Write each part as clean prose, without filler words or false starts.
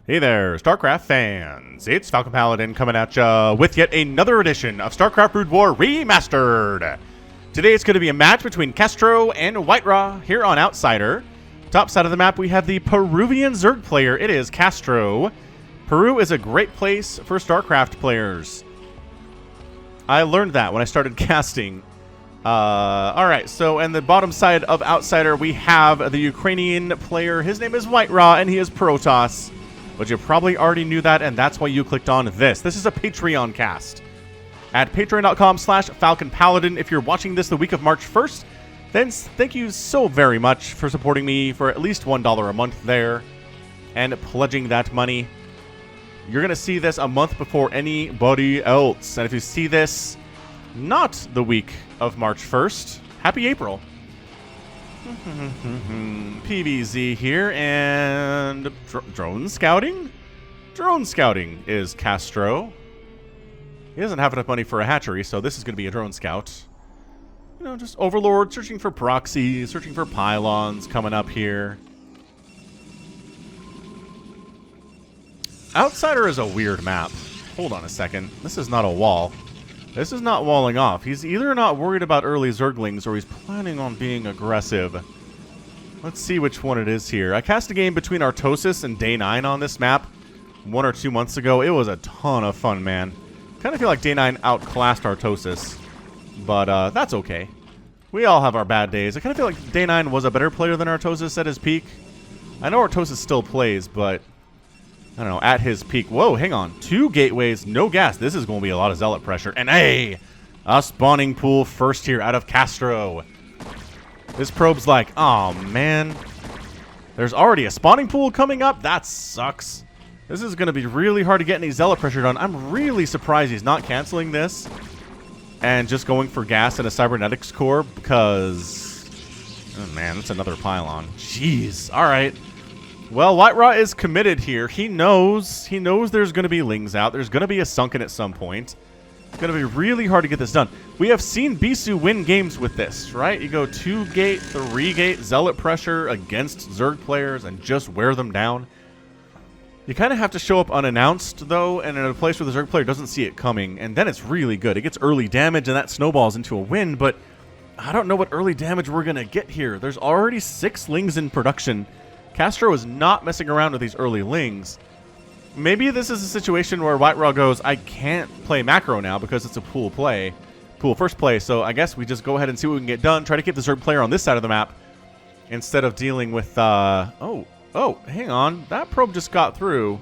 Hey there, StarCraft fans. It's Falcon Paladin coming at ya with yet another edition of StarCraft Brood War Remastered. Today it's going to be a match between Castro and WhiteRa here on Outsider. Top side of the map we have the Peruvian Zerg player. It is Castro. Peru is a great place for StarCraft players. I learned that when I started casting. Alright, so on the bottom side of Outsider we have the Ukrainian player. His name is WhiteRa and he is Protoss. But you probably already knew that, and that's why you clicked on this. This is a Patreon cast. At patreon.com/FalconPaladin. If you're watching this the week of March 1st, then thank you so very much for supporting me for at least $1 a month there and pledging that money. You're going to see this a month before anybody else. And if you see this not the week of March 1st, happy April. PVZ here, and drone scouting? Drone scouting is Castro. He doesn't have enough money for a hatchery, so this is going to be a drone scout. You know, just Overlord, searching for proxies, searching for pylons coming up here. Outsider is a weird map. Hold on a second. This is not a wall. This is not walling off. He's either not worried about early Zerglings or he's planning on being aggressive. Let's see which one it is here. I cast a game between Artosis and Day 9 on this map 1 or 2 months ago. It was a ton of fun, man. Kind of feel like Day 9 outclassed Artosis, but that's okay. We all have our bad days. I kind of feel like Day 9 was a better player than Artosis at his peak. I know Artosis still plays, but I don't know, at his peak. Whoa, hang on. 2 gateways, no gas. This is going to be a lot of Zealot pressure. And hey, a spawning pool first here out of Castro. This probe's like, oh man. There's already a spawning pool coming up? That sucks. This is going to be really hard to get any Zealot pressure done. I'm really surprised he's not canceling this and just going for gas and a Cybernetics core because, oh man, that's another pylon. Jeez. All right. Well, WhiteRa is committed here. He knows there's going to be Lings out. There's going to be a Sunken at some point. It's going to be really hard to get this done. We have seen Bisu win games with this, right? You go 2-gate, 3-gate, Zealot pressure against Zerg players and just wear them down. You kind of have to show up unannounced, though, and in a place where the Zerg player doesn't see it coming, and then it's really good. It gets early damage, and that snowballs into a win, but I don't know what early damage we're going to get here. There's already 6 Lings in production. Castro is not messing around with these early Lings. Maybe this is a situation where WhiteRa goes, I can't play macro now because it's a pool first play, so I guess we just go ahead and see what we can get done. Try to keep the Zerg player on this side of the map instead of dealing with, oh, hang on. That probe just got through.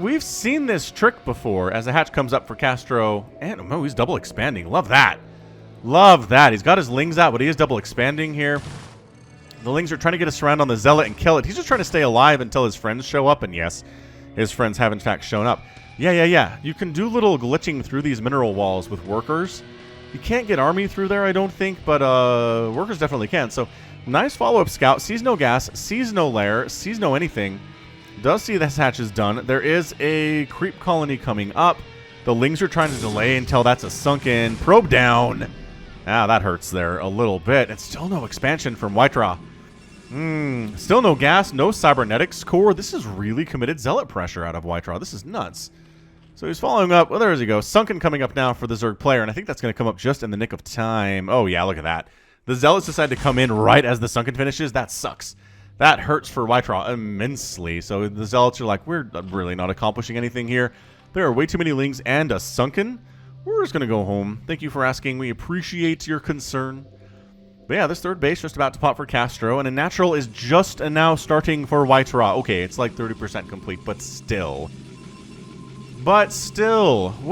We've seen this trick before as a hatch comes up for Castro. And, oh, he's double expanding. Love that. Love that. He's got his Lings out, but he is double expanding here. The Lings are trying to get a surround on the Zealot and kill it. He's just trying to stay alive until his friends show up. And yes, his friends have in fact shown up. Yeah. You can do little glitching through these mineral walls with workers. You can't get army through there, I don't think, but workers definitely can. So nice follow-up scout. Sees no gas, sees no lair, sees no anything. Does see this hatch is done. There is a creep colony coming up. The Lings are trying to delay until that's a sunken. Probe down. Ah, that hurts there a little bit. And still no expansion from WhiteRa. Still no gas, no Cybernetics core. This is really committed Zealot pressure out of WhiteRa. This is nuts. So he's following up. Well, there he goes. Sunken coming up now for the Zerg player, and I think that's going to come up just in the nick of time. Oh, yeah, look at that. The Zealots decide to come in right as the Sunken finishes. That sucks. That hurts for WhiteRa immensely. So the Zealots are like, we're really not accomplishing anything here. There are way too many Lings and a Sunken. We're just going to go home. Thank you for asking. We appreciate your concern. But yeah, this third base just about to pop for Castro, and a natural is just now starting for WhiteRa. Okay, it's like 30% complete, but still. What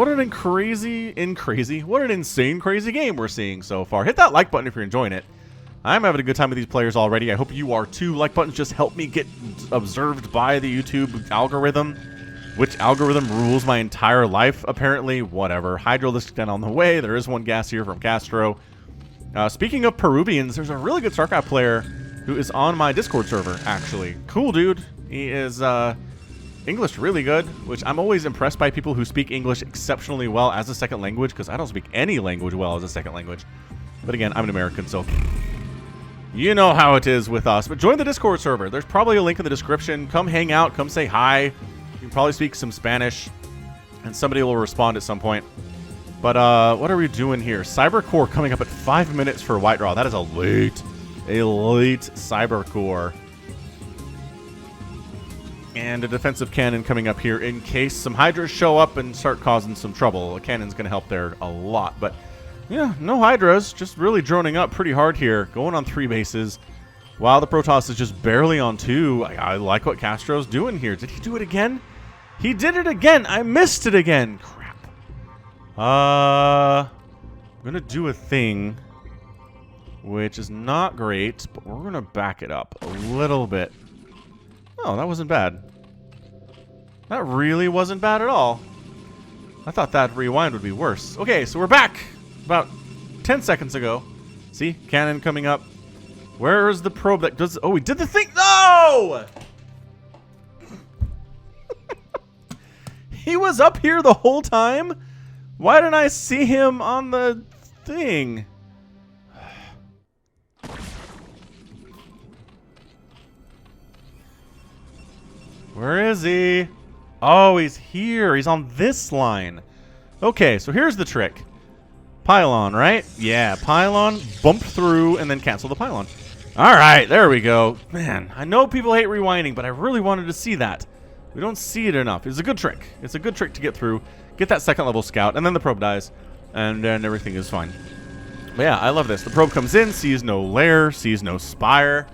an insane crazy game we're seeing so far. Hit that like button if you're enjoying it. I'm having a good time with these players already. I hope you are too. Like buttons just help me get observed by the YouTube algorithm, which algorithm rules my entire life, apparently. Whatever. Hydralistic down on the way. There is one gas here from Castro. Speaking of Peruvians, there's a really good StarCraft player who is on my Discord server, actually. Cool dude. He is English really good, which I'm always impressed by people who speak English exceptionally well as a second language, because I don't speak any language well as a second language. But again, I'm an American, so You know how it is with us. But join the Discord server. There's probably a link in the description. Come hang out. Come say hi. You can probably speak some Spanish. And somebody will respond at some point. But what are we doing here? Cybercore coming up at 5 minutes for WhiteRa. That is a late Cybercore. And a defensive cannon coming up here in case some Hydras show up and start causing some trouble. A cannon's going to help there a lot. But yeah, no Hydras. Just really droning up pretty hard here. Going on 3 bases. While the Protoss is just barely on 2. I like what Castro's doing here. Did he do it again? He did it again. I missed it again. Crap. I'm going to do a thing which is not great, but we're going to back it up a little bit. Oh, that wasn't bad. That really wasn't bad at all. I thought that rewind would be worse. Okay, so we're back about 10 seconds ago. See? Cannon coming up. Where is the probe that does... Oh, we did the thing! No! He was up here the whole time? Why didn't I see him on the thing? Where is he? Oh, he's here. He's on this line. Okay, so here's the trick. Pylon, right? Yeah, pylon, bump through, and then cancel the pylon. All right, there we go. Man, I know people hate rewinding, but I really wanted to see that. We don't see it enough. It's a good trick. It's a good trick to get through. Get that second level scout, and then the probe dies, and then everything is fine. But yeah, I love this. The probe comes in, sees no lair, sees no spire.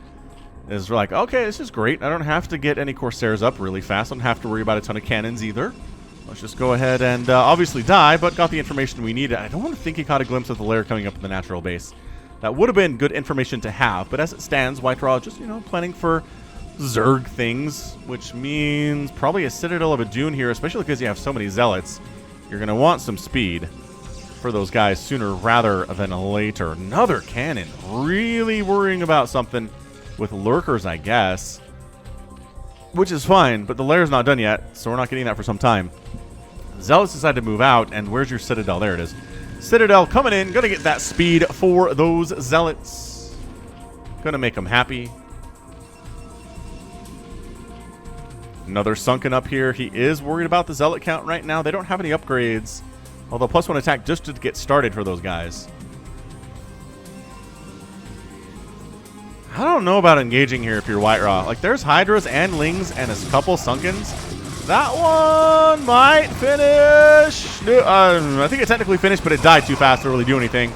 Is like, okay, this is great. I don't have to get any Corsairs up really fast. I don't have to worry about a ton of cannons either. Let's just go ahead and obviously die, but got the information we needed. I don't want to think he caught a glimpse of the lair coming up in the natural base. That would have been good information to have, but as it stands, WhiteRa just, you know, planning for Zerg things, which means probably a Citadel of a Dune here, especially because you have so many Zealots. You're going to want some speed for those guys sooner rather than later. Another cannon. Really worrying about something with lurkers, I guess. Which is fine, but the lair's not done yet, so we're not getting that for some time. Zealots decide to move out, and where's your Citadel? There it is. Citadel coming in, gonna get that speed for those Zealots. Gonna make them happy. Another sunken up here. He is worried about the Zealot count right now. They don't have any upgrades. Although +1 attack just to get started for those guys. I don't know about engaging here if you're WhiteRa. Like, there's Hydras and Lings and a couple Sunkens. That one might finish. I think it technically finished, but it died too fast to really do anything.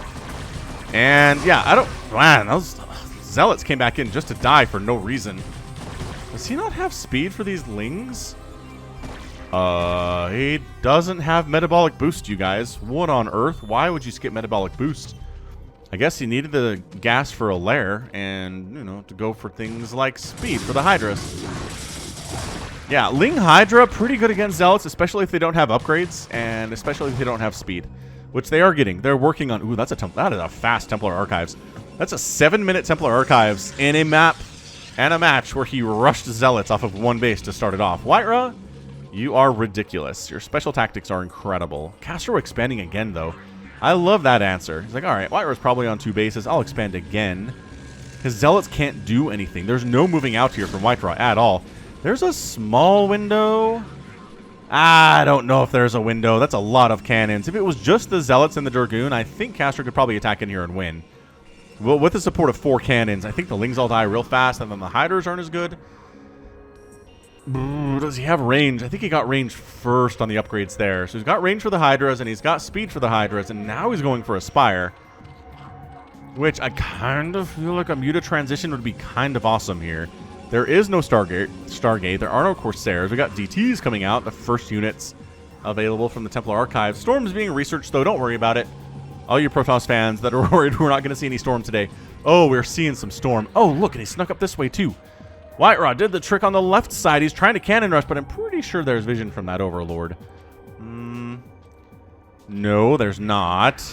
And, yeah, I don't... Man, those Zealots came back in just to die for no reason. Does he not have speed for these Lings? He doesn't have Metabolic Boost, you guys. What on earth? Why would you skip Metabolic Boost? I guess he needed the gas for a lair and, you know, to go for things like speed for the Hydras. Yeah, Ling Hydra, pretty good against Zealots, especially if they don't have upgrades and especially if they don't have speed, which they are getting. They're working on... Ooh, that is a fast Templar Archives. That's a 7-minute Templar Archives in a map and a match where he rushed Zealots off of one base to start it off. WhiteRa, you are ridiculous. Your special tactics are incredible. Castro expanding again, though. I love that answer. He's like, all right, WhiteRa's probably on 2 bases. I'll expand again. His Zealots can't do anything. There's no moving out here from WhiteRa at all. There's a small window. I don't know if there's a window. That's a lot of cannons. If it was just the Zealots and the Dragoon, I think Castro could probably attack in here and win. Well, with the support of 4 cannons, I think the Lings all die real fast, and then the Hydras aren't as good. Does he have range? I think he got range first on the upgrades there. So he's got range for the Hydras, and he's got speed for the Hydras, and now he's going for a Spire. Which I kind of feel like a Muta transition would be kind of awesome here. There is no Stargate. There are no Corsairs. We got DTs coming out, the first units available from the Templar Archives. Storm's being researched, though. Don't worry about it. All you Protoss fans that are worried we're not going to see any Storm today. Oh, we're seeing some Storm. Oh, look, and he snuck up this way, too. WhiteRa did the trick on the left side. He's trying to cannon rush, but I'm pretty sure there's vision from that Overlord. No, there's not.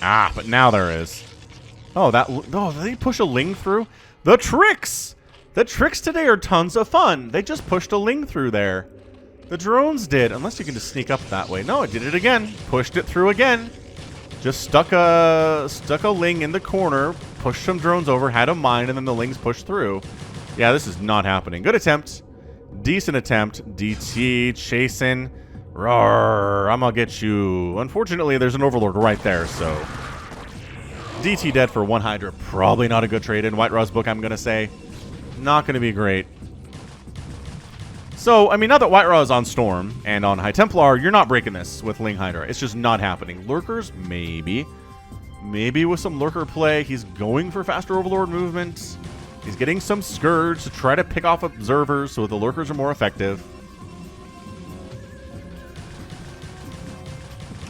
Ah, but now there is. Oh, did they push a Ling through? The tricks! The tricks today are tons of fun. They just pushed a Ling through there. The drones did, unless you can just sneak up that way. No, it did it again. Pushed it through again. Just stuck a Ling in the corner, pushed some drones over, had a mine, and then the Lings pushed through. Yeah, this is not happening. Good attempt. Decent attempt. DT, chasing. Roar, I'm gonna get you. Unfortunately, there's an Overlord right there, so... DT dead for 1 Hydra. Probably not a good trade in WhiteRa's book, I'm gonna say. Not gonna be great. So, I mean, now that WhiteRa is on Storm and on High Templar, you're not breaking this with Ling Hydra. It's just not happening. Lurkers, maybe. Maybe with some Lurker play. He's going for faster Overlord movement. He's getting some Scourge to try to pick off Observers so the Lurkers are more effective.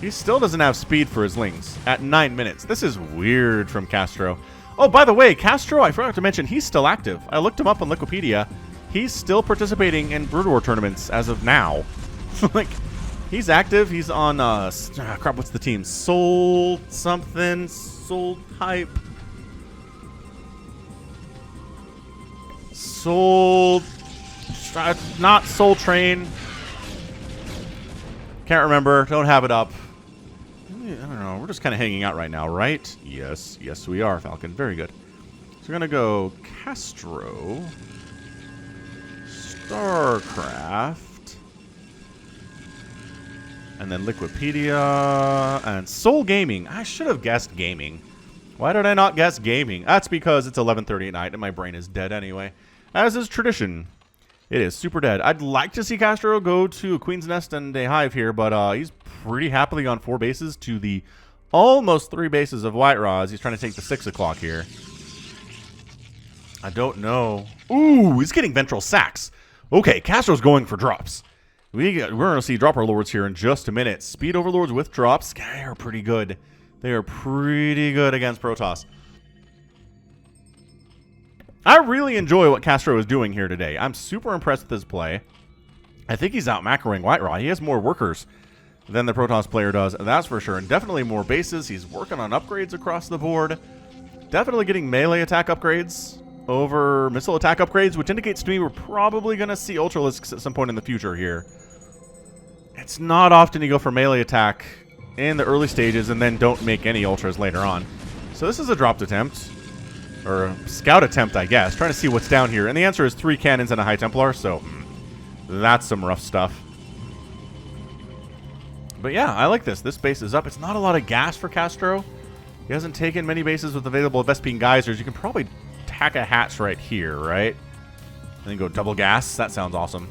He still doesn't have speed for his Lings at 9 minutes. This is weird from Castro. Oh, by the way, Castro, I forgot to mention, he's still active. I looked him up on Wikipedia. He's still participating in Brood War tournaments as of now. Like, he's active. He's on, crap, what's the team? Soul something. Soul Hype. Soul... not Soul Train. Can't remember. Don't have it up. I don't know. We're just kind of hanging out right now, right? Yes. Yes, we are, Falcon. Very good. So we're going to go Castro... StarCraft, and then Liquipedia, and Soul Gaming. I should have guessed gaming. Why did I not guess gaming? That's because it's 11:30 at night and my brain is dead anyway. As is tradition. It is super dead. I'd like to see Castro go to a Queen's Nest and a Hive here, but he's pretty happily on 4 bases to the almost 3 bases of WhiteRa as he's trying to take the 6 o'clock here. I don't know. Ooh, he's getting Ventral Sacks. Okay, Castro's going for drops. We're going to see drop overlords here in just a minute. Speed overlords with drops. They are pretty good. They are pretty good against Protoss. I really enjoy what Castro is doing here today. I'm super impressed with his play. I think he's out macroing WhiteRa. He has more workers than the Protoss player does, that's for sure. And definitely more bases. He's working on upgrades across the board. Definitely getting melee attack upgrades over missile attack upgrades, which indicates to me we're probably going to see Ultralisks at some point in the future here. It's not often you go for melee attack in the early stages and then don't make any Ultras later on. So this is a dropped attempt, or a scout attempt, I guess, trying to see what's down here. And the answer is 3 cannons and a High Templar, so that's some rough stuff. But yeah, I like this. This base is up. It's not a lot of gas for Castro. He hasn't taken many bases with available Vespine Geysers. You can probably tack a hatch right here, right? And then go double gas. That sounds awesome.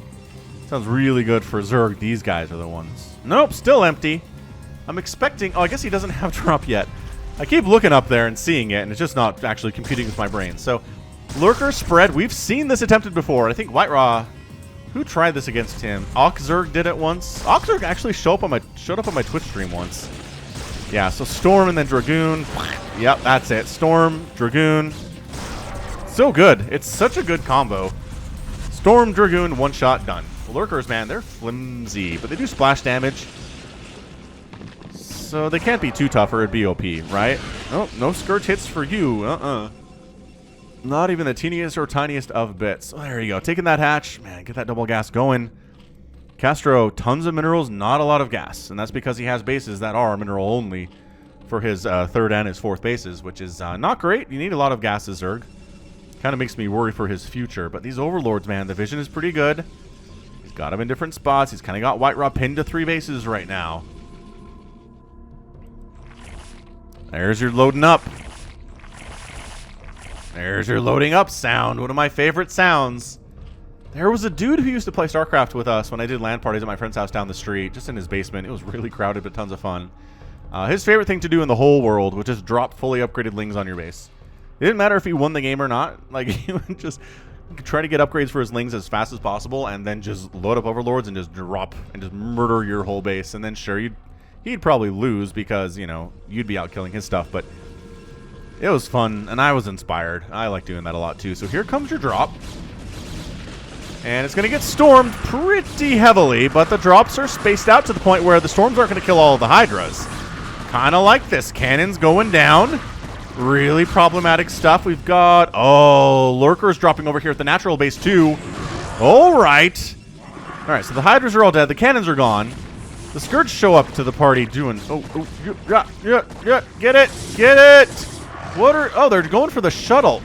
Sounds really good for Zerg. These guys are the ones. Nope, still empty. I'm expecting... Oh, I guess he doesn't have drop yet. I keep looking up there and seeing it, and it's just not actually computing with my brain. So, Lurker spread. We've seen this attempted before. I think WhiteRa... Who tried this against him? Oxzerg did it once. Oxzerg actually showed up on my Twitch stream once. Yeah, so Storm and then Dragoon. Yep, that's it. Storm, Dragoon. So good. It's such a good combo. Storm, Dragoon, one shot, done. The Lurkers, man, they're flimsy, but they do splash damage. So they can't be too tough or it'd be OP, right? Oh, no Scourge hits for you. Not even the teeniest or tiniest of bits. Oh, there you go. Taking that hatch. Man, get that double gas going. Castro, tons of minerals, not a lot of gas. And that's because he has bases that are mineral only for his 3rd and his 4th bases, which is not great. You need a lot of gases, Zerg. Kind of makes me worry for his future. But these overlords, man, the vision is pretty good. He's got them in different spots. He's kind of got WhiteRa pinned to 3 bases right now. There's your loading up. There's your loading up sound. One of my favorite sounds. There was a dude who used to play StarCraft with us when I did LAN parties at my friend's house down the street, just in his basement. It was really crowded, but tons of fun. His favorite thing to do in the whole world was just drop fully upgraded Lings on your base. It didn't matter if he won the game or not. Like, he would just try to get upgrades for his Lings as fast as possible, and then just load up Overlords and just drop and just murder your whole base. And then, sure, he'd probably lose because, you know, you'd be out killing his stuff, but it was fun, and I was inspired. I like doing that a lot, too. So here comes your drop. And it's going to get stormed pretty heavily, but the drops are spaced out to the point where the storms aren't going to kill all of the Hydras. Kind of like this. Cannons going down. Really problematic stuff. We've got... Oh, Lurkers dropping over here at the natural base, too. All right. All right, so the Hydras are all dead. The cannons are gone. The Scourge show up to the party doing... Oh, yeah, get it! What are... Oh, they're going for the shuttle.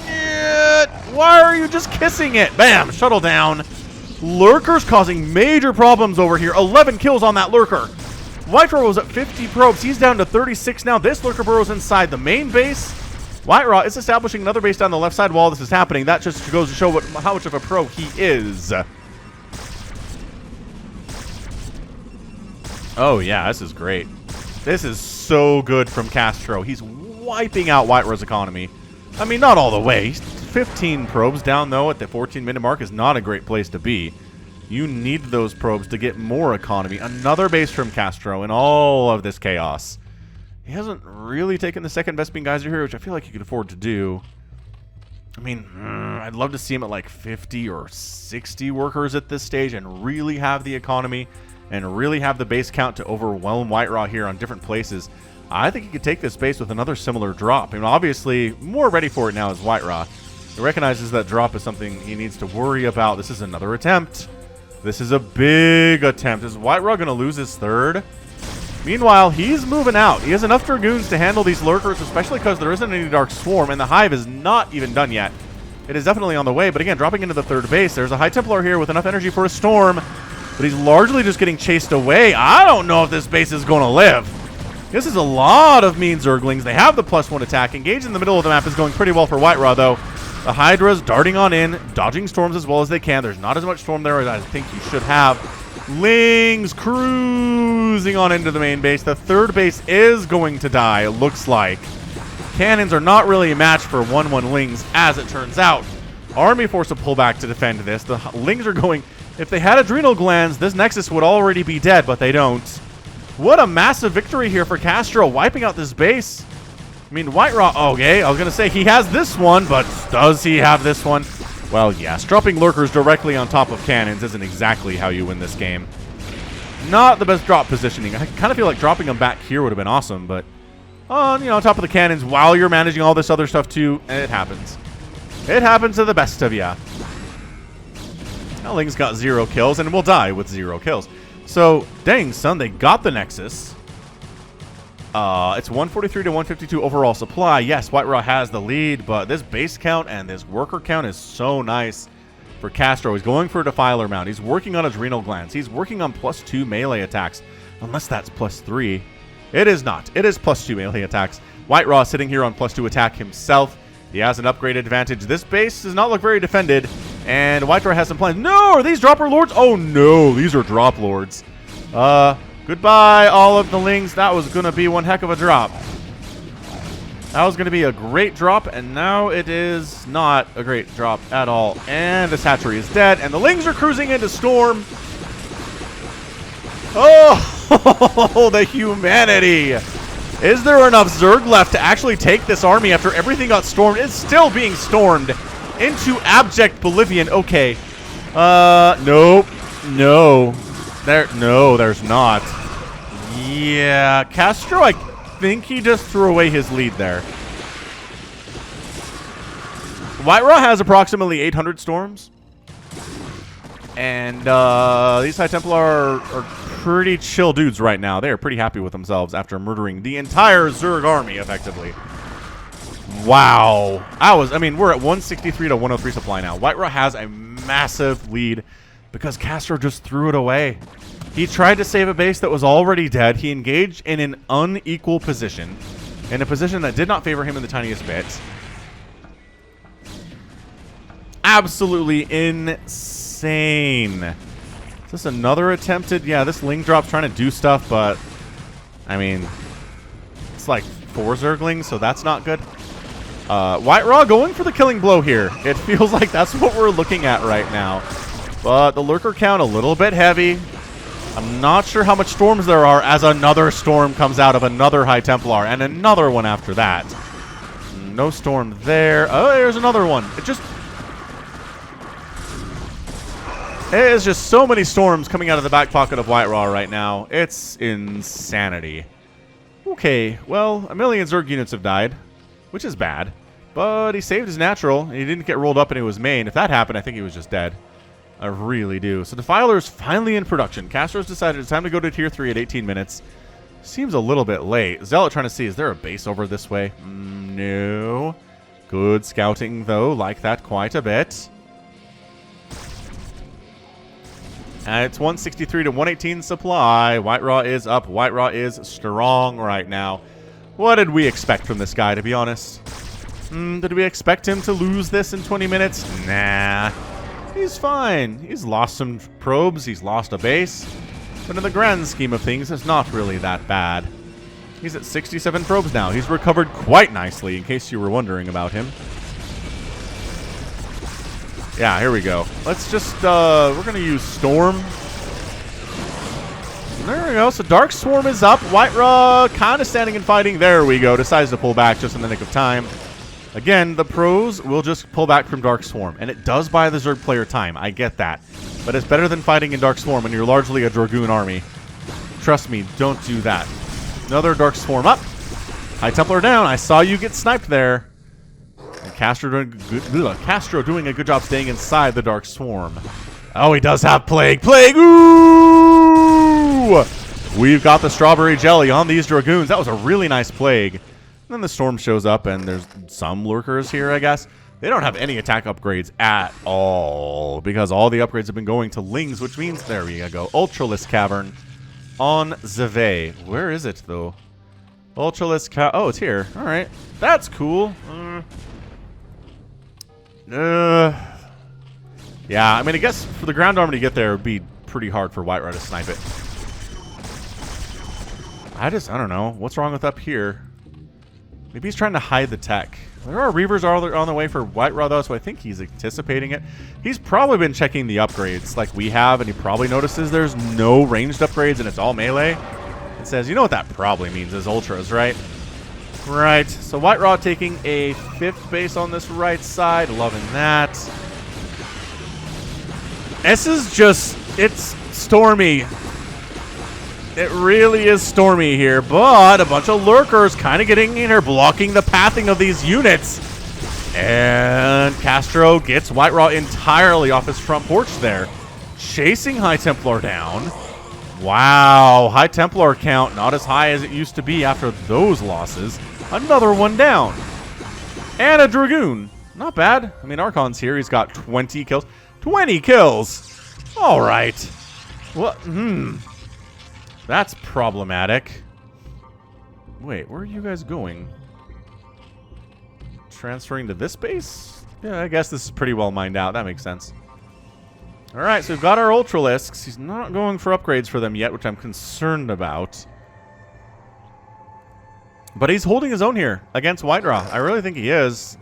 Yeah, why are you just kissing it? Bam, shuttle down. Lurker's causing major problems over here. 11 kills on that Lurker. WhiteRa was at 50 probes. He's down to 36 now. This Lurker burrows inside the main base. WhiteRa is establishing another base down the left side while this is happening. That just goes to show how much of a pro he is. Oh, yeah, this is great. This is so good from Castro. He's wiping out WhiteRa's economy. I mean, not all the way. 15 probes down, though, at the 14-minute mark is not a great place to be. You need those probes to get more economy. Another base from Castro in all of this chaos. He hasn't really taken the second best being Geyser here, which I feel like he could afford to do. I mean, I'd love to see him at like 50 or 60 workers at this stage and really have the economy and really have the base count to overwhelm WhiteRa here on different places. I think he could take this base with another similar drop. I mean, obviously, more ready for it now is WhiteRa. He recognizes that drop is something he needs to worry about. This is another attempt. This is a big attempt. Is WhiteRa going to lose his third? Meanwhile, he's moving out. He has enough Dragoons to handle these Lurkers, especially because there isn't any Dark Swarm, and the Hive is not even done yet. It is definitely on the way, but again, dropping into the third base, there's a High Templar here with enough energy for a Storm, but he's largely just getting chased away. I don't know if this base is going to live. This is a lot of mean Zerglings. They have the +1 attack. Engaged in the middle of the map is going pretty well for WhiteRa, though. The Hydra's darting on in, dodging storms as well as they can. There's not as much storm there as I think you should have. Lings cruising on into the main base. The third base is going to die, it looks like. Cannons are not really a match for 1-1 Lings, as it turns out. Army force a pullback to defend this. The Lings are going... If they had adrenal glands, this Nexus would already be dead, but they don't. What a massive victory here for Castro, wiping out this base. I mean, WhiteRa, okay, I was going to say he has this one, but does he have this one? Well, yes, dropping Lurkers directly on top of cannons isn't exactly how you win this game. Not the best drop positioning. I kind of feel like dropping them back here would have been awesome, but on, on top of the cannons while you're managing all this other stuff too, it happens. It happens to the best of ya. Ling's got 0 kills and will die with 0 kills. So, dang, son, they got the Nexus. It's 143 to 152 overall supply. Yes, WhiteRa has the lead, but this base count and this worker count is so nice for Castro. He's going for a Defiler mount. He's working on adrenal glands. He's working on +2 melee attacks, unless that's +3. It is not. It is +2 melee attacks. WhiteRa sitting here on +2 attack himself. He has an upgraded advantage. This base does not look very defended, and WhiteRa has some plans. No, are these Dropper Lords? Oh no, these are Drop Lords. Goodbye, all of the Lings. That was going to be one heck of a drop. That was going to be a great drop, and now it is not a great drop at all. And this hatchery is dead, and the Lings are cruising into Storm. Oh, the humanity. Is there enough Zerg left to actually take this army after everything got stormed? It's still being stormed into abject Bolivian. Okay. Nope. No. No, there's not. Yeah, Castro, I think he just threw away his lead there. WhiteRa has approximately 800 storms. And these High Templar are pretty chill dudes right now. They are pretty happy with themselves after murdering the entire Zerg army, effectively. Wow. I mean, we're at 163 to 103 supply now. WhiteRa has a massive lead because Castro just threw it away. He tried to save a base that was already dead. He engaged in an unequal position, in a position that did not favor him in the tiniest bit. Absolutely insane. Is this another attempted? Yeah, this Ling drop's trying to do stuff, but I mean, it's like 4 Zerglings, so that's not good. WhiteRa going for the killing blow here. It feels like that's what we're looking at right now. But the Lurker count a little bit heavy. I'm not sure how much storms there are as another storm comes out of another High Templar and another one after that. No storm there. Oh, there's another one. It is just so many storms coming out of the back pocket of WhiteRa right now. It's insanity. Okay, well, a million Zerg units have died, which is bad. But he saved his natural, and he didn't get rolled up into his main. If that happened, I think he was just dead. I really do. So Defiler's finally in production. Castro's decided it's time to go to tier 3 at 18 minutes. Seems a little bit late. Zealot trying to see, is there a base over this way? No. Good scouting, though. Like that quite a bit. And it's 163 to 118 supply. WhiteRa is up. WhiteRa is strong right now. What did we expect from this guy, to be honest? Did we expect him to lose this in 20 minutes? Nah. He's fine. He's lost some probes. He's lost a base. But in the grand scheme of things, it's not really that bad. He's at 67 probes now. He's recovered quite nicely, in case you were wondering about him. Yeah, here we go. Let's just, we're going to use Storm. There we go. So Dark Swarm is up. WhiteRa kind of standing and fighting. There we go. Decides to pull back just in the nick of time. Again, the pros will just pull back from Dark Swarm. And it does buy the Zerg player time. I get that. But it's better than fighting in Dark Swarm when you're largely a Dragoon army. Trust me, don't do that. Another Dark Swarm up. High Templar down. I saw you get sniped there. And Castro doing a good job staying inside the Dark Swarm. Oh, he does have Plague. Plague! Ooh! We've got the Strawberry Jelly on these Dragoons. That was a really nice Plague. And then the Storm shows up, and there's some Lurkers here, I guess. They don't have any attack upgrades at all, because all the upgrades have been going to Lings, which means, there we go, Ultralisk Cavern on Zeve. Where is it, though? Ultralisk oh, it's here. All right. That's cool. Yeah, I mean, I guess for the ground army to get there, it would be pretty hard for WhiteRa to snipe it. I don't know. What's wrong with up here? Maybe he's trying to hide the tech. There are Reavers on the way for WhiteRa, though, so I think he's anticipating it. He's probably been checking the upgrades like we have, and he probably notices there's no ranged upgrades and it's all melee. It says, you know what that probably means is Ultras, right? Right. So WhiteRa taking a 5th base on this right side. Loving that. This is just, it's stormy. It really is stormy here, but a bunch of Lurkers kind of getting in here, blocking the pathing of these units. And Castro gets WhiteRa entirely off his front porch there. Chasing High Templar down. Wow, High Templar count not as high as it used to be after those losses. Another one down. And a Dragoon. Not bad. I mean, Archon's here. He's got 20 kills. 20 kills! All right. What? That's problematic. Wait, where are you guys going? Transferring to this base? Yeah, I guess this is pretty well mined out. That makes sense. All right, so we've got our Ultralisks. He's not going for upgrades for them yet, which I'm concerned about. But he's holding his own here against WhiteRa. I really think he is.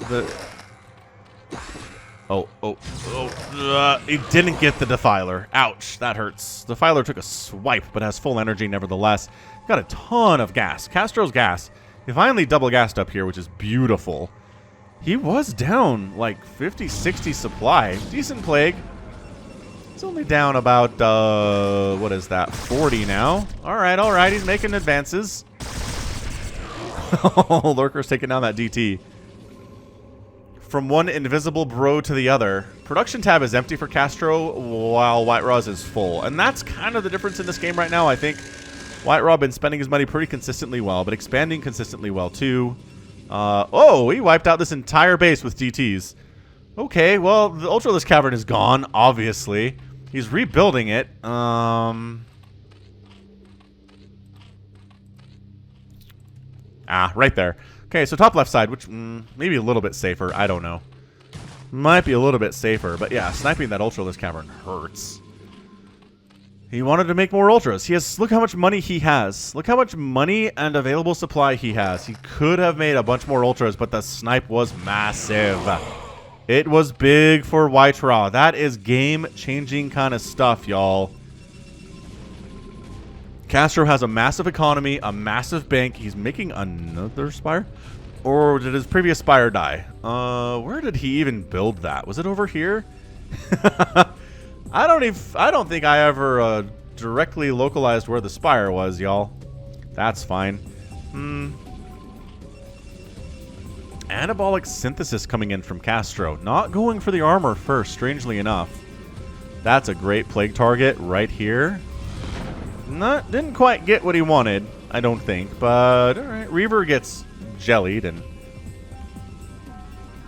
He didn't get the Defiler. Ouch, that hurts. Defiler took a swipe, but has full energy nevertheless. Got a ton of gas. Castro's gas. He finally double gassed up here, which is beautiful. He was down like 50, 60 supply. Decent Plague. He's only down about, what is that, 40 now. All right, he's making advances. Lurker's taking down that DT. From one invisible bro to the other. Production tab is empty for Castro while WhiteRa's is full. And that's kind of the difference in this game right now, I think. WhiteRa been spending his money pretty consistently well, but expanding consistently well too. Oh, he wiped out this entire base with DTs. Okay, well, the Ultralisk Cavern is gone, obviously. He's rebuilding it. Right there. Okay, so top left side, which maybe a little bit safer. I don't know. Might be a little bit safer, but yeah, sniping that Ultralisk Cavern hurts. He wanted to make more Ultras. Look how much money he has. Look how much money and available supply he has. He could have made a bunch more Ultras, but the snipe was massive. It was big for WhiteRa. That is game-changing kind of stuff, y'all. Castro has a massive economy, a massive bank. He's making another spire? Or did his previous spire die? Where did he even build that? Was it over here? I don't think I ever directly localized where the spire was, y'all. That's fine. Anabolic synthesis coming in from Castro. Not going for the armor first, strangely enough. That's a great plague target right here. Didn't quite get what he wanted, I don't think. But, alright, Reaver gets jellied and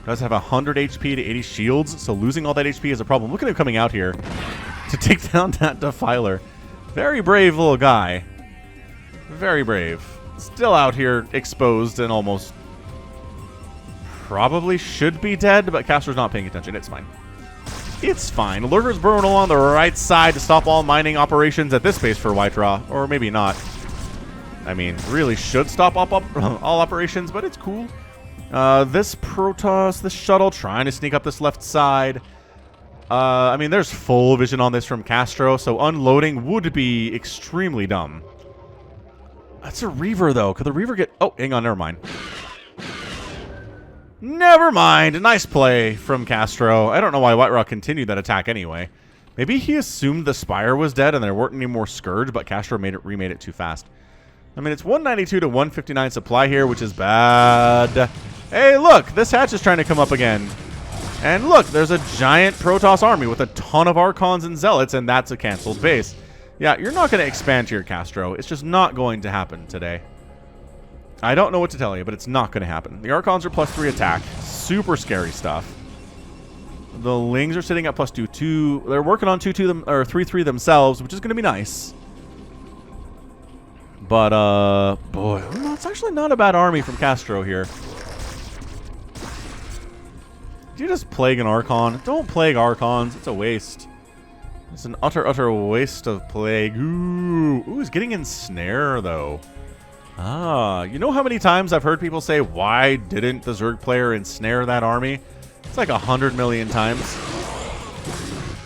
does have 100 HP to 80 shields, so losing all that HP is a problem. Look at him coming out here to take down that Defiler. Very brave little guy. Very brave. Still out here exposed and almost probably should be dead, but Castro's not paying attention. It's fine. It's fine. Lurker's burn along the right side to stop all mining operations at this base for WhiteRa. Or maybe not. I mean, really should stop all operations, but it's cool. This Protoss, this shuttle, trying to sneak up this left side. I mean, there's full vision on this from Castro, so unloading would be extremely dumb. That's a Reaver, though. Could the Reaver get... Oh, hang on, never mind. Never mind. Nice play from Castro. I don't know why WhiteRa continued that attack anyway. Maybe he assumed the Spire was dead and there weren't any more Scourge, but Castro remade it too fast. I mean, it's 192 to 159 supply here, which is bad. Hey, look! This hatch is trying to come up again. And look, there's a giant Protoss army with a ton of Archons and Zealots, and that's a canceled base. Yeah, you're not going to expand here, Castro. It's just not going to happen today. I don't know what to tell you, but it's not going to happen. The Archons are +3 attack. Super scary stuff. The Lings are sitting at +2/2. They're working on 2/2 them or 3/3 themselves, which is going to be nice. But boy, it's actually not a bad army from Castro here. Did you just plague an Archon? Don't plague Archons. It's a waste. It's an utter waste of plague. Ooh, he's getting in snare though. Ah, you know how many times I've heard people say, why didn't the Zerg player ensnare that army? It's like 100 million times.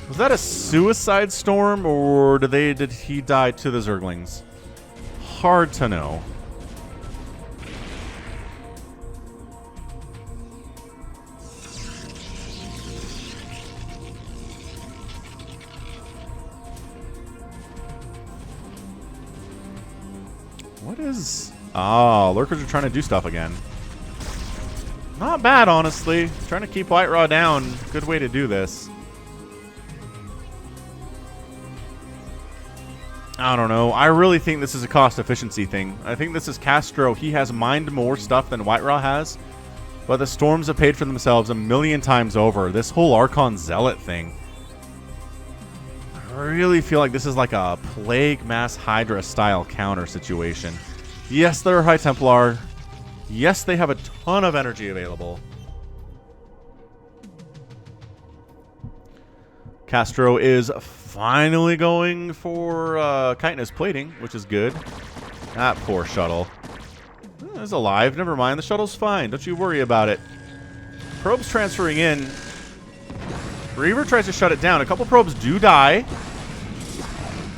Was that a suicide storm, or did he die to the Zerglings? Hard to know. What is... Ah, Lurkers are trying to do stuff again. Not bad, honestly. Trying to keep WhiteRa down. Good way to do this. I don't know. I really think this is a cost efficiency thing. I think this is Castro. He has mined more stuff than WhiteRa has. But the Storms have paid for themselves a million times over. This whole Archon Zealot thing. I really feel like this is like a Plague Mass Hydra style counter situation. Yes, they're High Templar. Yes, they have a ton of energy available. Castro is finally going for chitinous plating, which is good. That poor shuttle. It's alive. Never mind. The shuttle's fine. Don't you worry about it. Probes transferring in. Reaver tries to shut it down. A couple probes do die.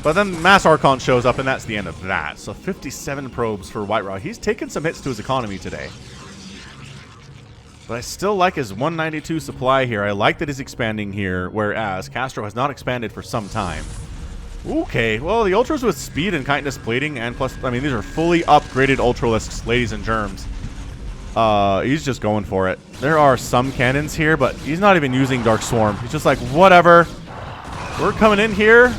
But then Mass Archon shows up, and that's the end of that. So 57 probes for WhiteRa. He's taken some hits to his economy today. But I still like his 192 supply here. I like that he's expanding here, whereas Castro has not expanded for some time. Okay, well, the Ultras with speed and chitinous plating, and plus, I mean, these are fully upgraded Ultralisks, ladies and germs. He's just going for it. There are some cannons here, but he's not even using Dark Swarm. He's just like, whatever. We're coming in here.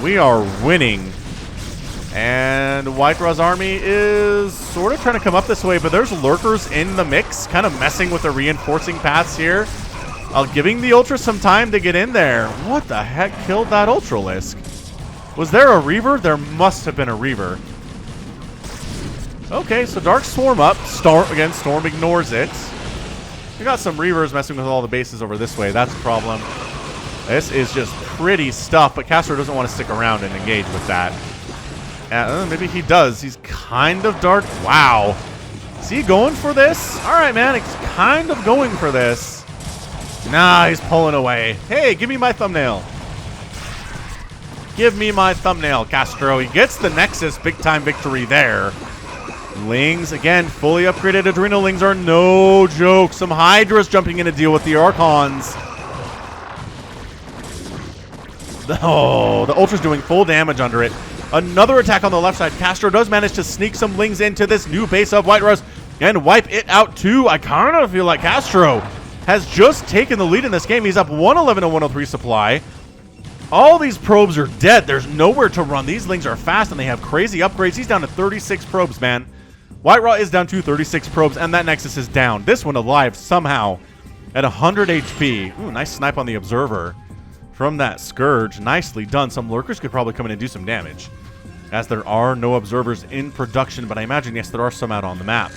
We are winning. And WhiteRa's army is sort of trying to come up this way, but there's Lurkers in the mix, kind of messing with the reinforcing paths here. Giving the Ultra some time to get in there. What the heck killed that Ultralisk? Was there a Reaver? There must have been a Reaver. Okay, so Dark Swarm up. Again, Storm ignores it. We got some Reavers messing with all the bases over this way. That's a problem. This is just pretty stuff, but Castro doesn't want to stick around and engage with that. Maybe he does. He's kind of dark. Wow. Is he going for this? All right, man. He's kind of going for this. Nah, he's pulling away. Hey, give me my thumbnail. Give me my thumbnail, Castro. He gets the Nexus. Big-time victory there. Lings, again, fully upgraded Adrenal Lings are no joke. Some Hydras jumping in to deal with the Archons. Oh, the Ultra's doing full damage under it. Another attack on the left side. Castro does manage to sneak some Lings into this new base of WhiteRa's and wipe it out too. I kind of feel like Castro has just taken the lead in this game. He's up 111 to 103 supply. All these probes are dead. There's nowhere to run. These Lings are fast, and they have crazy upgrades. He's down to 36 probes, man. WhiteRa is down to 36 probes, and that Nexus is down. This one alive somehow at 100 HP. Ooh, nice snipe on the Observer from that Scourge. Nicely done. Some Lurkers could probably come in and do some damage, as there are no Observers in production, but I imagine, yes, there are some out on the map.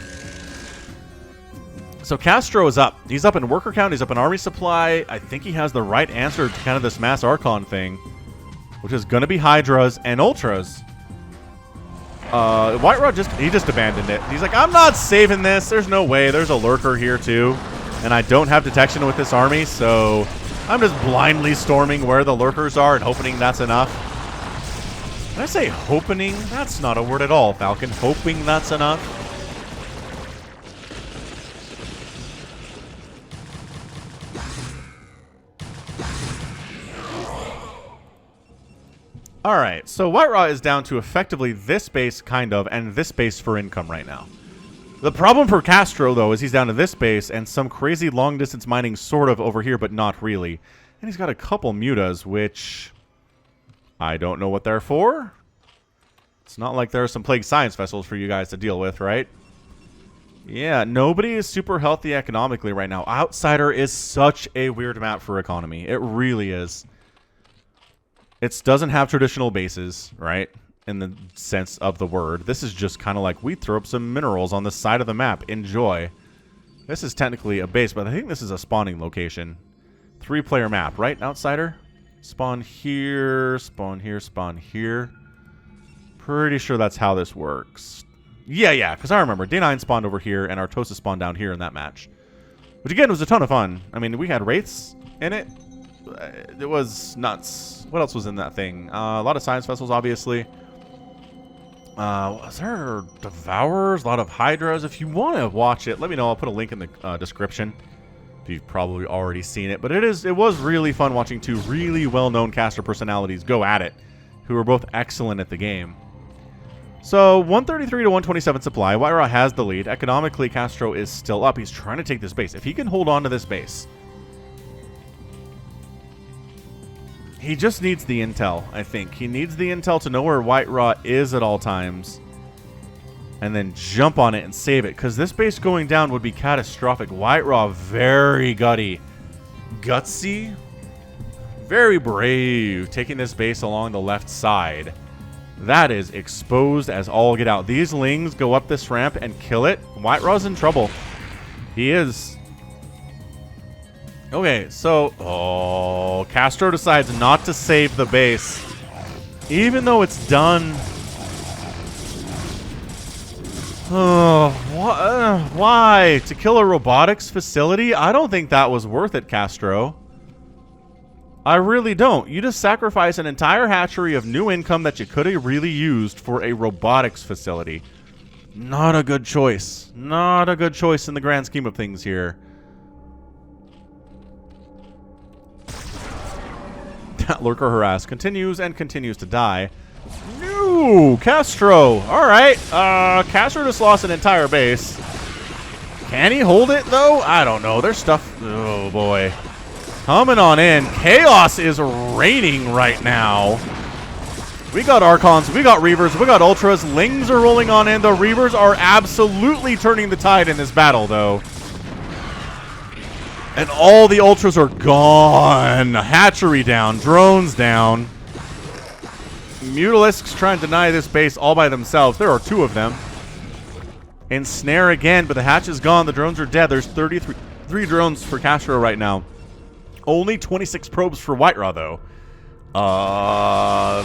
So Castro is up. He's up in worker count. He's up in army supply. I think he has the right answer to kind of this mass Archon thing, which is going to be Hydras and Ultras. WhiteRa just abandoned it. He's like, I'm not saving this. There's no way. There's a Lurker here too, and I don't have detection with this army, so I'm just blindly storming where the Lurkers are and hoping that's enough. Did I say hoping? That's not a word at all, Falcon. Hoping that's enough. Alright, so WhiteRa is down to effectively this base, kind of, and this base for income right now. The problem for Castro, though, is he's down to this base and some crazy long-distance mining sort of over here, but not really. And he's got a couple mutas, which I don't know what they're for. It's not like there are some Plague Science vessels for you guys to deal with, right? Yeah, nobody is super healthy economically right now. Outsider is such a weird map for economy. It really is. It doesn't have traditional bases, right, in the sense of the word. This is just kind of like, we throw up some minerals on the side of the map. Enjoy. This is technically a base, but I think this is a spawning location. 3-player map, right, Outsider? Spawn here, spawn here, spawn here. Pretty sure that's how this works. Yeah, because I remember. Day 9 spawned over here, and Artosis spawned down here in that match. Which, again, was a ton of fun. I mean, we had Wraiths in it. It was nuts. What else was in that thing? A lot of science vessels, obviously. Was there Devourers? A lot of Hydras. If you want to watch it, let me know. I'll put a link in the description. You've probably already seen it. But it was really fun watching two really well-known caster personalities go at it, who are both excellent at the game. So, 133 to 127 supply. WhiteRa has the lead. Economically, Castro is still up. He's trying to take this base. If he can hold on to this base, he just needs the intel, I think. He needs the intel to know where WhiteRa is at all times, and then jump on it and save it, because this base going down would be catastrophic. WhiteRa, very gutty. Gutsy? Very brave, taking this base along the left side. That is exposed as all get out. These Lings go up this ramp and kill it. WhiteRa's in trouble. He is. Okay, so... Oh, Castro decides not to save the base, even though it's done. Oh, why? To kill a robotics facility? I don't think that was worth it, Castro. I really don't. You just sacrifice an entire hatchery of new income that you could have really used for a robotics facility. Not a good choice. Not a good choice in the grand scheme of things here. That Lurker harass continues and continues to die. No! Castro! Alright. Castro just lost an entire base. Can he hold it, though? I don't know. There's stuff... Oh, boy. Coming on in. Chaos is reigning right now. We got Archons, we got Reavers, we got Ultras. Lings are rolling on in. The Reavers are absolutely turning the tide in this battle, though. And all the Ultras are gone. Hatchery down. Drones down. Mutalisks trying to deny this base all by themselves. There are two of them. Ensnare again, but the hatch is gone. The drones are dead. There's 33 drones for Castro right now. Only 26 probes for WhiteRa, though.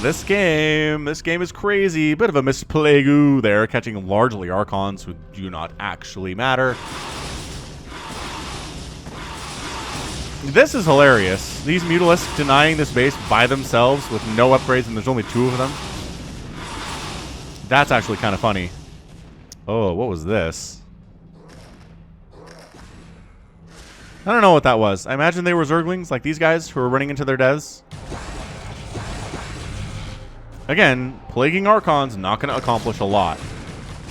This game is crazy. Bit of a misplagu there, catching largely Archons who do not actually matter. This is hilarious. These Mutalisks denying this base by themselves with no upgrades, and there's only two of them. That's actually kind of funny. Oh, what was this? I don't know what that was. I imagine they were Zerglings, like these guys who are running into their deaths. Again, plaguing Archons, not going to accomplish a lot.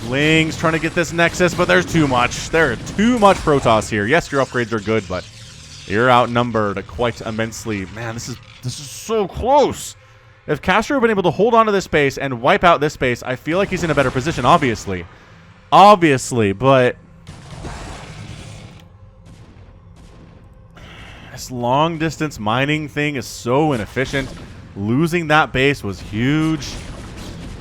Lings trying to get this Nexus, but there's too much. There's too much Protoss here. Yes, your upgrades are good, but you're outnumbered quite immensely. Man, this is This is so close. If Castro had been able to hold on to this base and wipe out this base, I feel like he's in a better position, obviously. Obviously, but this long-distance mining thing is so inefficient. Losing that base was huge.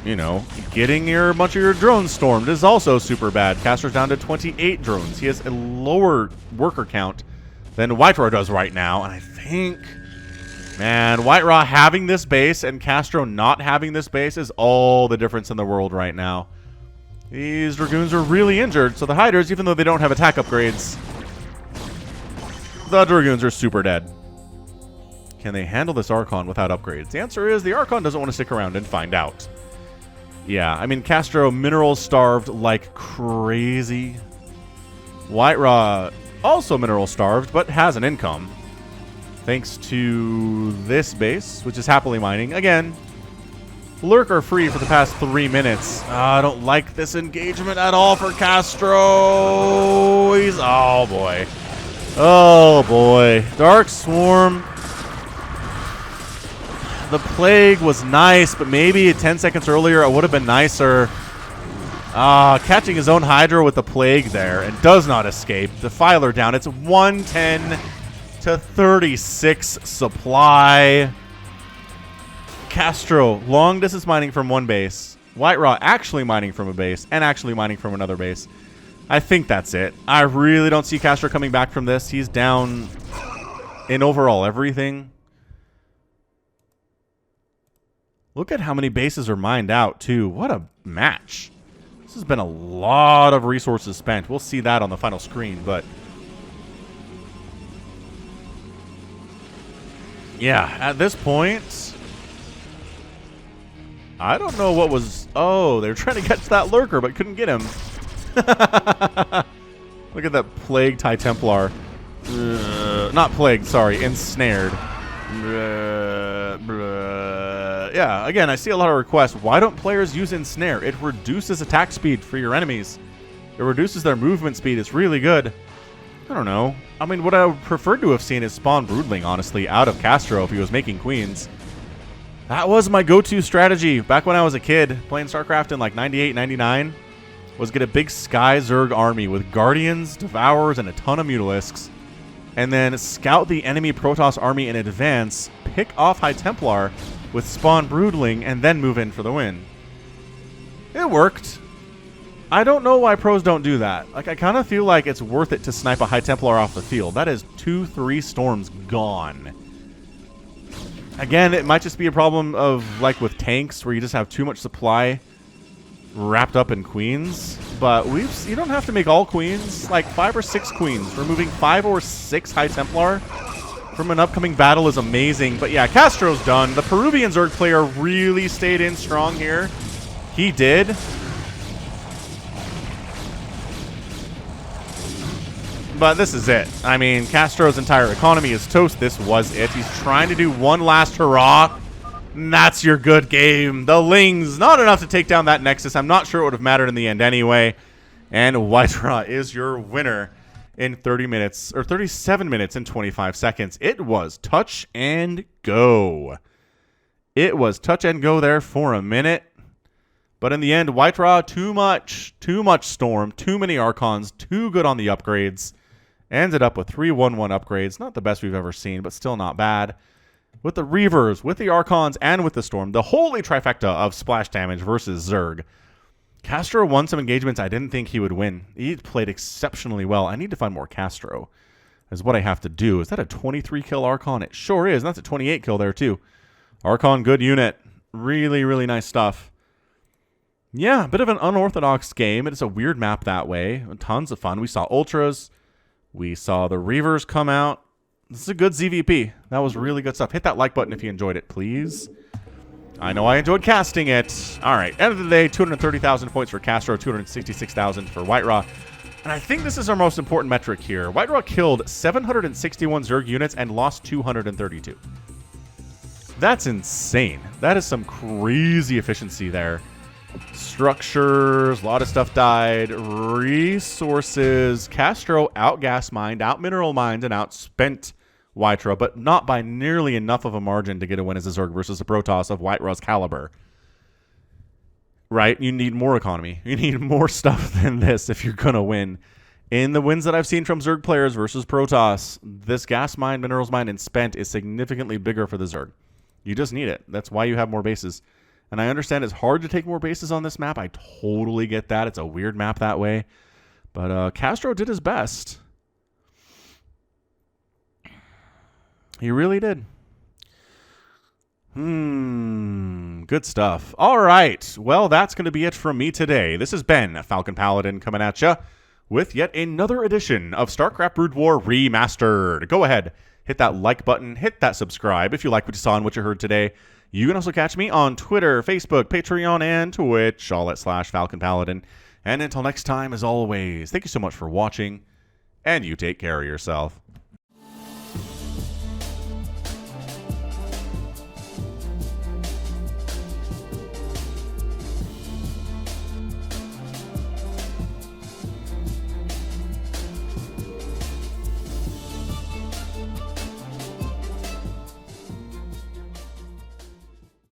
You know, getting a bunch of your drones stormed is also super bad. Castro's down to 28 drones. He has a lower worker count than WhiteRa does right now, and I think... Man, WhiteRa having this base and Castro not having this base is all the difference in the world right now. These Dragoons are really injured, so the Hiders, even though they don't have attack upgrades, the Dragoons are super dead. Can they handle this Archon without upgrades? The answer is the Archon doesn't want to stick around and find out. Yeah, I mean, Castro mineral starved like crazy. WhiteRa also mineral starved, but has an income. Thanks to this base, which is happily mining. Again, lurker free for the past 3 minutes. I don't like this engagement at all for Castro. He's... Oh, boy. Oh, boy. Dark Swarm. The Plague was nice, but maybe 10 seconds earlier it would have been nicer. Catching his own Hydra with the Plague there and does not escape. Defiler down. It's 110 to 36 supply. Castro, long distance mining from one base. WhiteRa actually mining from a base and actually mining from another base. I think that's it. I really don't see Castro coming back from this. He's down in overall everything. Look at how many bases are mined out, too. What a match. This has been a lot of resources spent. We'll see that on the final screen, but... Yeah, at this point, I don't know what was... Oh, they were trying to catch that lurker, but couldn't get him. Look at that plagued High Templar. Not plagued, sorry, ensnared. Yeah, again, I see a lot of requests. Why don't players use ensnare? It reduces attack speed for your enemies. It reduces their movement speed. It's really good. I don't know. I mean, what I would prefer to have seen is spawn Broodling, honestly, out of Castro if he was making queens. That was my go-to strategy back when I was a kid, playing StarCraft in like 98, 99, was get a big Sky Zerg army with Guardians, Devourers, and a ton of Mutalisks, and then scout the enemy Protoss army in advance, pick off High Templar with spawn Broodling, and then move in for the win. It worked. I don't know why pros don't do that. Like, I kind of feel like it's worth it to snipe a High Templar off the field. That is 2-3 storms gone. Again, it might just be a problem of, like, with tanks, where you just have too much supply wrapped up in queens. But you don't have to make all queens. Like, 5 or 6 queens. Removing 5 or 6 High Templar from an upcoming battle is amazing. But yeah, Castro's done. The Peruvian Zerg player really stayed in strong here. He did. But this is it. I mean, Castro's entire economy is toast. This was it. He's trying to do one last hurrah. And that's your good game. The Lings, not enough to take down that Nexus. I'm not sure it would have mattered in the end anyway. And WhiteRa is your winner in 30 minutes, or 37 minutes and 25 seconds. It was touch and go. It was touch and go there for a minute. But in the end, WhiteRa, too much Storm, too many Archons, too good on the upgrades. Ended up with 3-1-1 upgrades. Not the best we've ever seen, but still not bad. With the Reavers, with the Archons, and with the Storm. The holy trifecta of splash damage versus Zerg. Castro won some engagements I didn't think he would win. He played exceptionally well. I need to find more Castro. Is what I have to do. Is that a 23 kill Archon? It sure is. And that's a 28 kill there too. Archon, good unit. Really, really nice stuff. Yeah, a bit of an unorthodox game. It's a weird map that way. Tons of fun. We saw Ultras. We saw the Reavers come out. This is a good ZVP. That was really good stuff. Hit that like button if you enjoyed it, please. I know I enjoyed casting it. All right, end of the day, 230,000 points for Castro, 266,000 for WhiteRa. And I think this is our most important metric here. WhiteRa killed 761 Zerg units and lost 232. That's insane. That is some crazy efficiency there. Structures, a lot of stuff died. Resources. Castro out-gas mined, out-mineral mined, and outspent WhiteRa, but not by nearly enough of a margin to get a win as a Zerg versus a Protoss of WhiteRa's caliber. Right? You need more economy. You need more stuff than this if you're going to win. In the wins that I've seen from Zerg players versus Protoss, this gas mine, minerals mine, and spent is significantly bigger for the Zerg. You just need it. That's why you have more bases. And I understand it's hard to take more bases on this map. I totally get that. It's a weird map that way. But Castro did his best. He really did. Good stuff. All right. Well, that's going to be it from me today. This has been Falcon Paladin coming at you with yet another edition of StarCraft Brood War Remastered. Go ahead, hit that like button, hit that subscribe if you like what you saw and what you heard today. You can also catch me on Twitter, Facebook, Patreon, and Twitch, all at /Falcon Paladin. And until next time, as always, thank you so much for watching, and you take care of yourself.